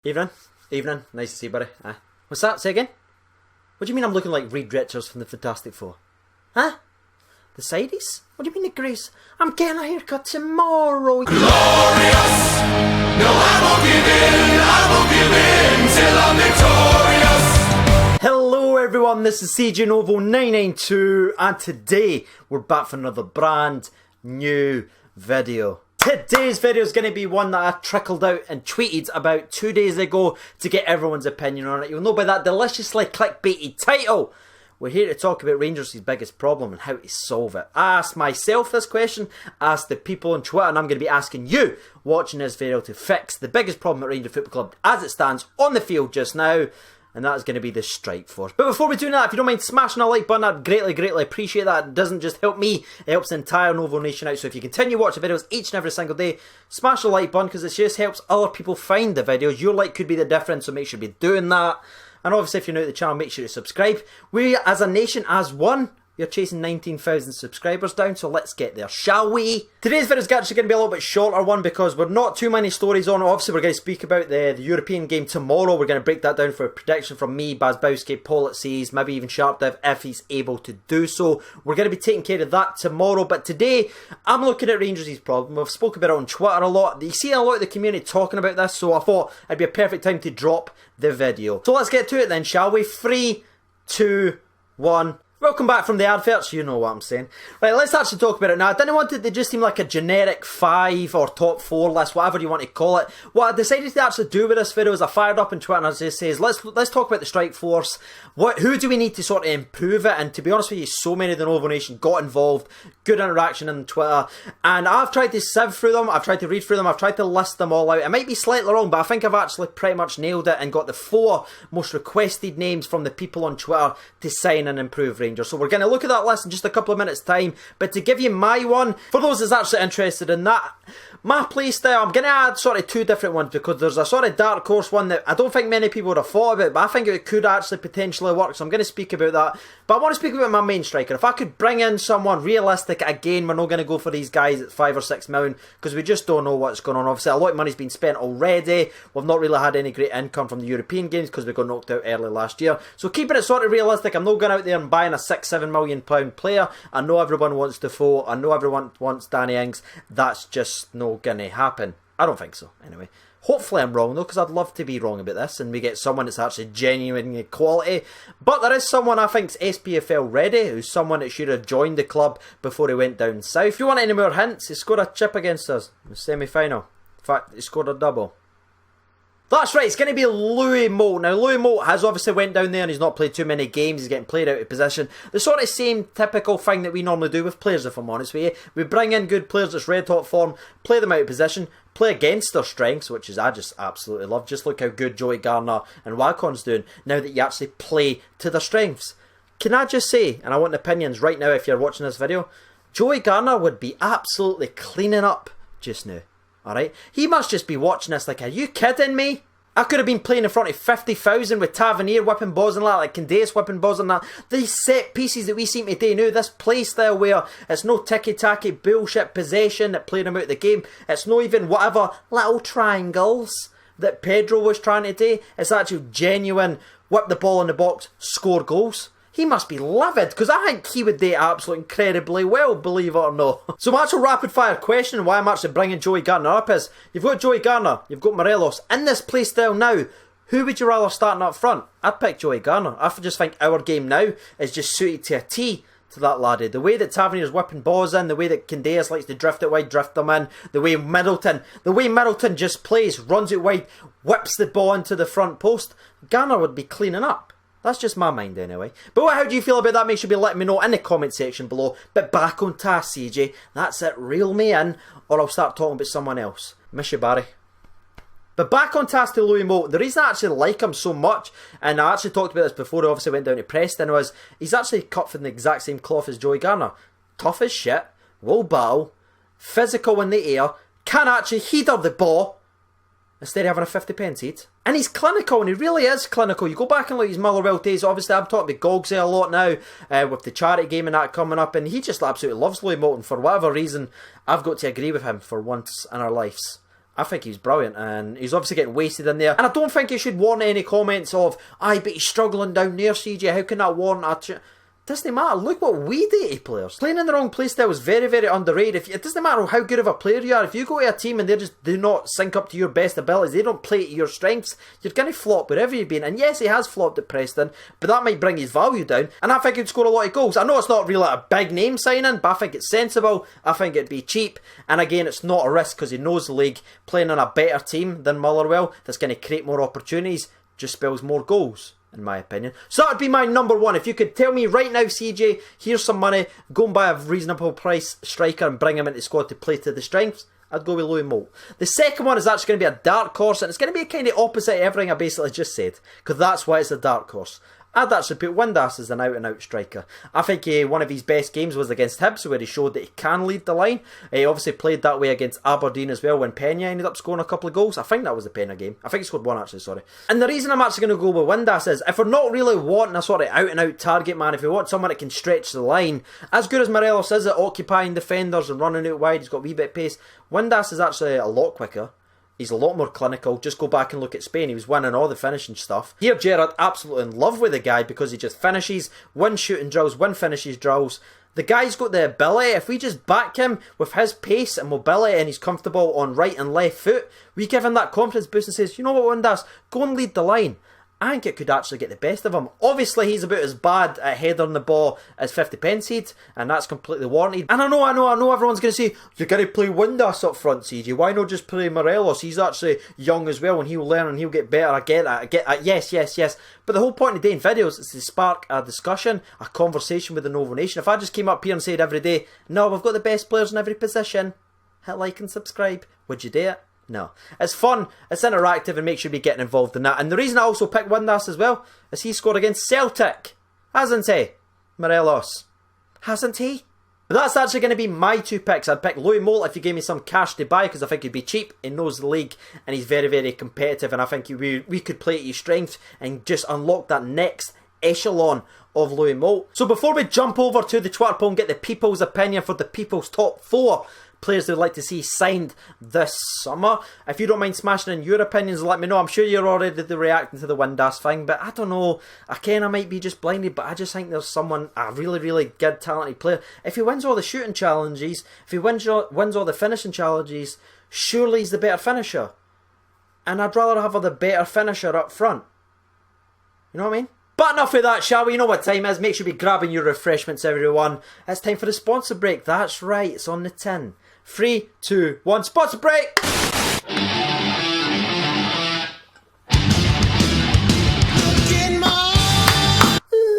Evening. Evening. Nice to see you, buddy. What's that? Say again? What do you mean I'm looking like Reed Richards from the Fantastic Four? Huh? The sidies? What do you mean the Grace? I'm getting a haircut tomorrow. Glorious! No, I won't give in till I'm victorious! Hello everyone, this is CJ Novo 992 and today we're back for another brand new video. Today's video is going to be one that I trickled out and tweeted about 2 days ago to get everyone's opinion on it. You'll know by that deliciously clickbaity title. We're here to talk about Rangers' biggest problem and how to solve it. I asked myself this question, I asked the people on Twitter, and I'm going to be asking you watching this video to fix the biggest problem at Rangers Football Club as it stands on the field just now. And that is going to be the strike force. But before we do that, if you don't mind smashing a like button, I'd greatly appreciate that. It doesn't just help me, it helps the entire Novo Nation out. So if you continue watching videos each and every single day, smash the like button because it just helps other people find the videos. Your like could be the difference, so make sure you be doing that. And obviously if you're new to the channel, make sure to subscribe. We as a nation, as one, we're chasing 19,000 subscribers down, so let's get there, shall we? Today's video is actually going to be a little bit shorter one because we're not too many stories on it. Obviously, we're going to speak about the European game tomorrow. We're going to break that down for a prediction from me, Bazbowski, Paul at Seas, maybe even Sharpdev if he's able to do so. We're going to be taking care of that tomorrow, but today I'm looking at Rangers' problem. We've spoken about it on Twitter a lot. You see a lot of the community talking about this, so I thought it'd be a perfect time to drop the video. So let's get to it then, shall we? 3, 2, 1... Welcome back from the adverts, you know what I'm saying. Right, let's actually talk about it now. I didn't want it to just seem like a generic 5 or top 4 list, whatever you want to call it. What I decided to actually do with this video is I fired up on Twitter and I just says, let's talk about the strike force. Who do we need to sort of improve it? And to be honest with you, so many of the Novo Nation got involved, good interaction on Twitter, and I've tried to sieve through them, I've tried to read through them, I've tried to list them all out. It might be slightly wrong, but I think I've actually pretty much nailed it and got the 4 most requested names from the people on Twitter to sign and improve Rangers. So we're going to look at that list in just a couple of minutes time, but to give you my one, for those that's actually interested in that, my playstyle, I'm going to add sort of 2 different ones because there's a sort of dark horse one that I don't think many people would have thought about, but I think it could actually potentially work, so I'm going to speak about that. But I want to speak about my main striker. If I could bring in someone realistic, again, we're not going to go for these guys at 5 or 6 million because we just don't know what's going on. Obviously, a lot of money's been spent already. We've not really had any great income from the European games because we got knocked out early last year. So keeping it sort of realistic, I'm not going out there and buying a £6-7 million player. I know everyone wants Defoe. I know everyone wants Danny Ings. That's just not going to happen. I don't think so, anyway. Hopefully I'm wrong though, because I'd love to be wrong about this and we get someone that's actually genuinely quality. But there is someone I think's SPFL ready, who's someone that should have joined the club before he went down south. If you want any more hints, he scored a chip against us in the semi-final. In fact, he scored a double. That's right, it's going to be Louis Moult. Now, Louis Moult has obviously went down there and he's not played too many games. He's getting played out of position. The sort of same typical thing that we normally do with players, if I'm honest with you. We bring in good players that's red hot form, play them out of position, play against their strengths, which is I just absolutely love. Just look how good Joey Garner and Wacon's doing now that you actually play to their strengths. Can I just say, and I want opinions right now if you're watching this video, Joey Garner would be absolutely cleaning up just now. Alright? He must just be watching this like, are you kidding me? I could have been playing in front of 50,000 with Tavernier whipping balls and that, like Candace whipping balls and that. These set pieces that we seem to do now, this play style where it's no ticky-tacky bullshit possession that played him out of the game. It's not even whatever little triangles that Pedro was trying to do. It's actually genuine, whip the ball in the box, score goals. He must be livid, because I think he would do it absolutely incredibly well, believe it or not. So my actual rapid fire question, why I'm actually bringing Joey Garner up is, you've got Joey Garner, you've got Morelos, in this play style now, who would you rather starting up front? I'd pick Joey Garner. I just think our game now is just suited to a T to that laddie. The way that Tavernier's whipping balls in, the way that Candeas likes to drift it wide, drift them in, the way Middleton just plays, runs it wide, whips the ball into the front post, Garner would be cleaning up. That's just my mind anyway. But how do you feel about that? Make sure you be letting me know in the comment section below. But back on task, CJ. That's it. Reel me in or I'll start talking about someone else. Miss you, Barry. But back on task to Louis Moult. The reason I actually like him so much, and I actually talked about this before he obviously went down to Preston, was he's actually cut from the exact same cloth as Joey Garner. Tough as shit, will battle, physical in the air, can actually header the ball, instead of having a 50-pence heat. And he's clinical, and he really is clinical. You go back and look at his Motherwell days, obviously I'm talking about Gogsy a lot now, with the charity game and that coming up, and he just absolutely loves Louis Moult, and for whatever reason, I've got to agree with him for once in our lives. I think he's brilliant, and he's obviously getting wasted in there. And I don't think he should warrant any comments of, aye, but he's struggling down there, CJ, how can that warrant a... Doesn't matter. Look what we do to players. Playing in the wrong playstyle is very, very underrated. It doesn't matter how good of a player you are. If you go to a team and they just do not sync up to your best abilities, they don't play to your strengths, you're going to flop wherever you've been. And yes, he has flopped at Preston, but that might bring his value down. And I think he'd score a lot of goals. I know it's not really a big name signing, but I think it's sensible. I think it'd be cheap. And again, it's not a risk because he knows the league. Playing on a better team than Motherwell that's going to create more opportunities just spells more goals, in my opinion. So that would be my number one. If you could tell me right now, CJ, here's some money, go and buy a reasonable price striker and bring him into the squad to play to the strengths, I'd go with Louis Moult. The second one is actually going to be a dark horse, and it's going to be kind of opposite of everything I basically just said, because that's why it's a dark horse. I'd actually put Windass as an out-and-out striker. I think one of his best games was against Hibs, where he showed that he can lead the line. He obviously played that way against Aberdeen as well, when Pena ended up scoring a couple of goals. I think that was the Pena game. I think he scored one, actually, sorry. And the reason I'm actually going to go with Windass is, if we're not really wanting a sort of out-and-out target man, if we want someone that can stretch the line, as good as Morelos is at occupying defenders and running out wide, he's got a wee bit of pace, Windass is actually a lot quicker. He's a lot more clinical. Just go back and look at Spain. He was winning all the finishing stuff. Here, Gerrard absolutely in love with the guy because he just finishes, win shooting drills, win finishes drills. The guy's got the ability. If we just back him with his pace and mobility and he's comfortable on right and left foot, we give him that confidence boost and says, you know what, Windass, go and lead the line. I think it could actually get the best of him. Obviously, he's about as bad at heading the ball as 50 pence he'd, and that's completely warranted. And I know everyone's going to say, you're going to play Windass up front, CJ. Why not just play Morelos? He's actually young as well, and he'll learn and he'll get better. I get that. Yes. But the whole point of doing videos is to spark a discussion, a conversation with the Novo Nation. If I just came up here and said every day, no, we've got the best players in every position, hit like and subscribe, would you do it? No. It's fun, it's interactive, and make sure we get involved in that. And the reason I also picked Windass as well is he scored against Celtic. Hasn't he? Morelos. Hasn't he? But that's actually going to be my two picks. I'd pick Louis Moult if you gave me some cash to buy, because I think he'd be cheap, he knows the league, and he's very, very competitive, and I think we could play to his strength and just unlock that next echelon of Louis Moult. So before we jump over to the Twitter poll and get the people's opinion for the people's top 4 players they'd like to see signed this summer, if you don't mind smashing in your opinions, let me know. I'm sure you're already reacting to the Windass thing, but I don't know, I might be just blinded, but I just think there's someone, a really, really good, talented player. If he wins all the shooting challenges, if he wins all the finishing challenges, surely he's the better finisher. And I'd rather have the better finisher up front. You know what I mean? But enough of that, shall we? You know what time is. Make sure you're grabbing your refreshments, everyone. It's time for the sponsor break. That's right, it's on the tin. 3, 2, 1, sponsor break!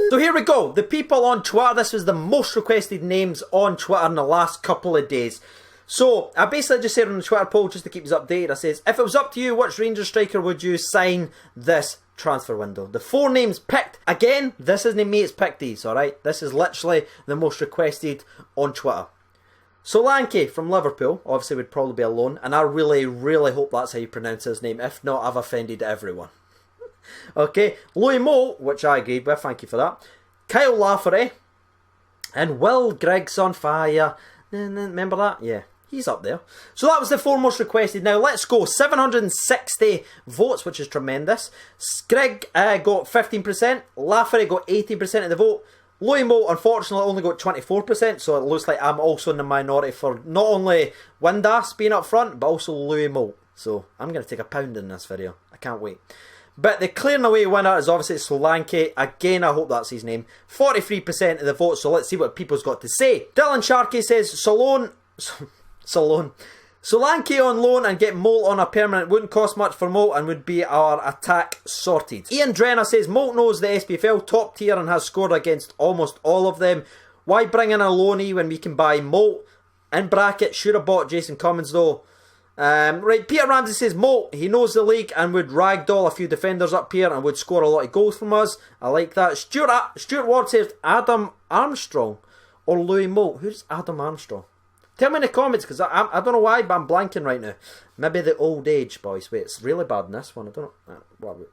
So here we go. The people on Twitter. This was the most requested names on Twitter in the last couple of days. So, I basically just said on the Twitter poll, just to keep us updated, I says, if it was up to you, which Rangers striker would you sign this transfer window? The 4 names picked. Again, this isn't me, it's picked these, alright? This is literally the most requested on Twitter. Solanke from Liverpool, obviously would probably be a loan, and I really, really hope that's how you pronounce his name. If not, I've offended everyone. Okay, Louis Moult, which I agreed with, thank you for that. Kyle Lafferty, and Will Griggs on fire. Remember that? Yeah. He's up there. So that was the 4 most requested. Now let's go. 760 votes, which is tremendous. Greg got 15%. Lafferty got 18% of the vote. Louis Moult, unfortunately, only got 24%. So it looks like I'm also in the minority for not only Windass being up front, but also Louis Moult. So I'm going to take a pound in this video. I can't wait. But the clearing away winner is obviously Solanke. Again, I hope that's his name. 43% of the vote, so let's see what people's got to say. Dylan Sharkey says, Solanke on loan and get Moult on a permanent. Wouldn't cost much for Moult and would be our attack sorted. Ian Drenner says, Moult knows the SPFL top tier and has scored against almost all of them. Why bring in a loanee when we can buy Moult? In bracket, should have bought Jason Cummins though. Right, Peter Ramsey says Moult, he knows the league and would ragdoll a few defenders up here and would score a lot of goals from us. I like that. Stuart Ward says Adam Armstrong or Louis Moult. Who's Adam Armstrong? Tell me in the comments, because I don't know why, but I'm blanking right now. Maybe the old age, boys. Wait, it's really bad in this one. I don't know.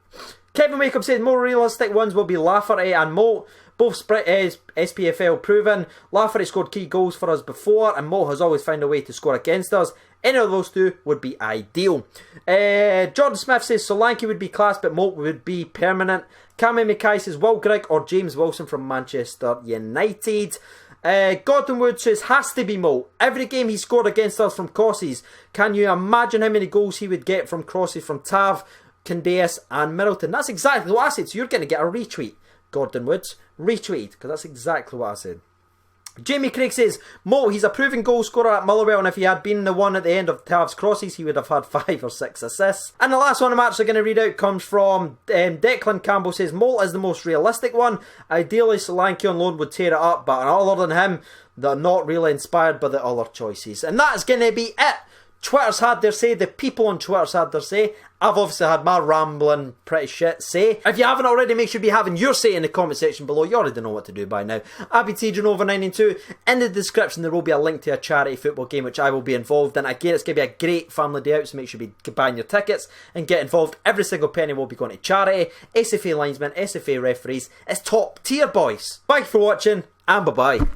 Kevin Wakeup says more realistic ones will be Lafferty and Moult. Both SPFL proven. Lafferty scored key goals for us before, and Moult has always found a way to score against us. Any of those two would be ideal. Jordan Smith says Solanke would be class, but Moult would be permanent. Cammy Mackay says Will Grigg or James Wilson from Manchester United. Gordon Wood says has to be Moult. Every game he scored against us from crosses. Can you imagine how many goals he would get from crosses from Tav, Candeas and Middleton? That's exactly what I said. So you're going to get a retweet, Gordon Woods. Retweet, because that's exactly what I said. Jamie Craig says, Moult, he's a proven goal scorer at Motherwell, and if he had been the one at the end of Tav's crosses, he would have had 5 or 6 assists. And the last one I'm actually going to read out comes from Declan Campbell says, Moult is the most realistic one. Ideally, Solanke on loan would tear it up, but other than him, they're not really inspired by the other choices. And that's going to be it. Twitter's had their say, the people on Twitter's had their say. I've obviously had my rambling pretty shit say. If you haven't already, make sure you be having your say in the comment section below. You already know what to do by now. I've been TJNova992. In the description there will be a link to a charity football game which I will be involved in. Again, it's going to be a great family day out, so make sure you be buying your tickets and get involved. Every single penny will be going to charity. SFA linesmen, SFA referees. It's top tier, boys. Thank you for watching, and bye bye.